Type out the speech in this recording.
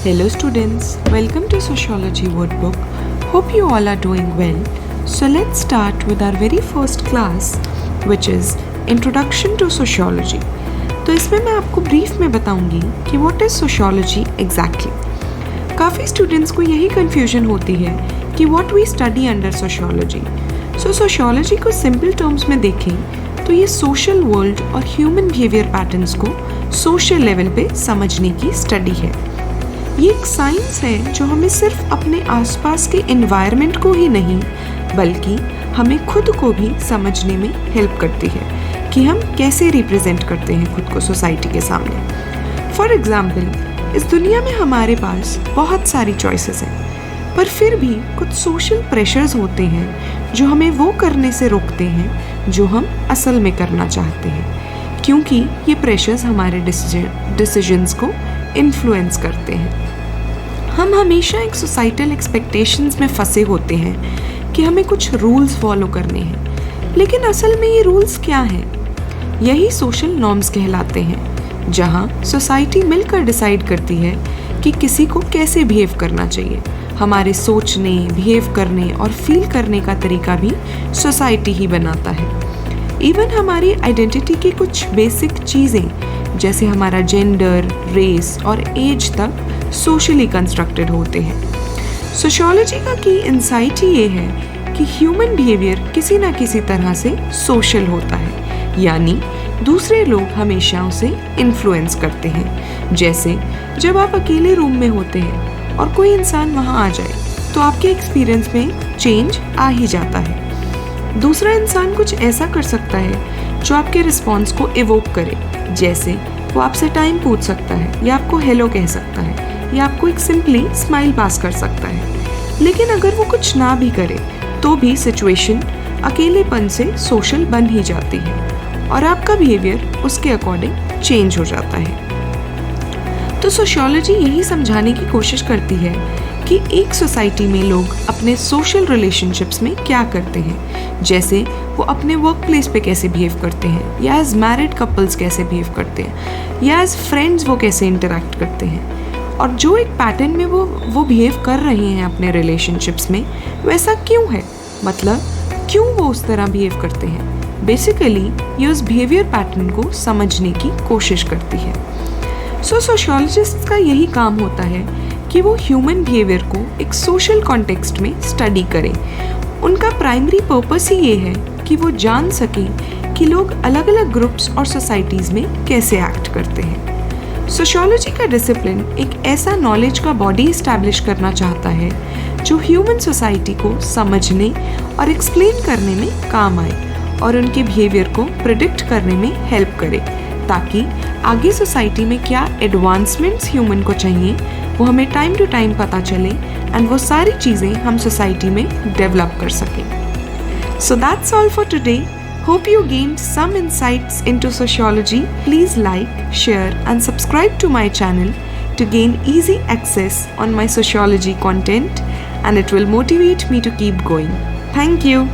Hello students, welcome to Sociology Workbook. Hope you all are doing well. So let's start with our very first class which is Introduction to Sociology. तो इसमें मैं आपको brief में बताऊंगी कि what is Sociology exactly. काफ़ी students को यही कन्फ्यूजन होती है कि what we study under Sociology. So Sociology को सिंपल टर्म्स में देखें तो ये सोशल वर्ल्ड और ह्यूमन बिहेवियर पैटर्न्स को सोशल लेवल पे समझने की स्टडी है। ये एक साइंस है जो हमें सिर्फ अपने आसपास के एनवायरनमेंट को ही नहीं बल्कि हमें खुद को भी समझने में हेल्प करती है कि हम कैसे रिप्रेजेंट करते हैं खुद को सोसाइटी के सामने। फॉर एग्जाम्पल, इस दुनिया में हमारे पास बहुत सारी चॉइसेस हैं, पर फिर भी कुछ सोशल प्रेशर्स होते हैं जो हमें वो करने से रोकते हैं जो हम असल में करना चाहते हैं, क्योंकि ये प्रेशर्स हमारे डिसीजंस को इन्फ्लुएंस करते हैं। हम हमेशा एक सोसाइटल एक्सपेक्टेशंस में फंसे होते हैं कि हमें कुछ रूल्स फॉलो करने हैं, लेकिन असल में ये रूल्स क्या हैं? यही सोशल नॉर्म्स कहलाते हैं, जहाँ सोसाइटी मिलकर डिसाइड करती है कि किसी को कैसे बिहेव करना चाहिए। हमारे सोचने, बिहेव करने और फील करने का तरीका भी सोसाइटी ही बनाता है। इवन हमारी आइडेंटिटी की कुछ बेसिक चीज़ें जैसे हमारा जेंडर, रेस और एज तक सोशली कंस्ट्रक्टेड होते हैं। सोशियोलॉजी का की इंसाइट ही ये है कि ह्यूमन बिहेवियर किसी ना किसी तरह से सोशल होता है, यानी दूसरे लोग हमेशा उसे इन्फ्लुएंस करते हैं। जैसे जब आप अकेले रूम में होते हैं और कोई इंसान वहाँ आ जाए तो आपके एक्सपीरियंस में चेंज आ ही जाता है। दूसरा इंसान कुछ ऐसा कर सकता है जो आपके रिस्पॉन्स को इवोक करे, जैसे वो आपसे टाइम पूछ सकता है या आपको हेलो कह सकता है या आपको एक सिंपली स्माइल पास कर सकता है। लेकिन अगर वो कुछ ना भी करे तो भी सिचुएशन अकेलेपन से सोशल बन ही जाती है और आपका बिहेवियर उसके अकॉर्डिंग चेंज हो जाता है। तो सोशियोलॉजी यही समझाने की कोशिश करती है कि एक सोसाइटी में लोग अपने सोशल रिलेशनशिप्स में क्या करते हैं, जैसे वो अपने वर्क प्लेस पे कैसे बिहेव करते हैं, या एज मैरिड कपल्स कैसे बिहेव करते हैं, या एज फ्रेंड्स वो कैसे इंटरेक्ट करते हैं। और जो एक पैटर्न में वो बिहेव कर रहे हैं अपने रिलेशनशिप्स में, वैसा क्यों है, मतलब क्यों वो उस तरह बिहेव करते हैं। बेसिकली ये उस बिहेवियर पैटर्न को समझने की कोशिश करती है। सो सोशियोलॉजिस्ट का यही काम होता है कि वो ह्यूमन बिहेवियर को एक सोशल कॉन्टेक्स्ट में स्टडी करें। उनका प्राइमरी पर्पस ही ये है कि वो जान सकें कि लोग अलग अलग ग्रुप्स और सोसाइटीज़ में कैसे एक्ट करते हैं। सोशियोलॉजी का डिसिप्लिन एक ऐसा नॉलेज का बॉडी इस्टेब्लिश करना चाहता है जो ह्यूमन सोसाइटी को समझने और एक्सप्लेन करने में काम आए और उनके बिहेवियर को प्रिडिक्ट करने में हेल्प करे, ताकि आगे सोसाइटी में क्या एडवांसमेंट्स ह्यूमन को चाहिए वो हमें टाइम टू टाइम पता चले एंड वो सारी चीज़ें हम सोसाइटी में डेवलप कर सकें। So that's all for today. Hope you gained some insights into sociology. Please like, share and subscribe to my channel to gain easy access on my sociology content, and it will motivate me to keep going. Thank you.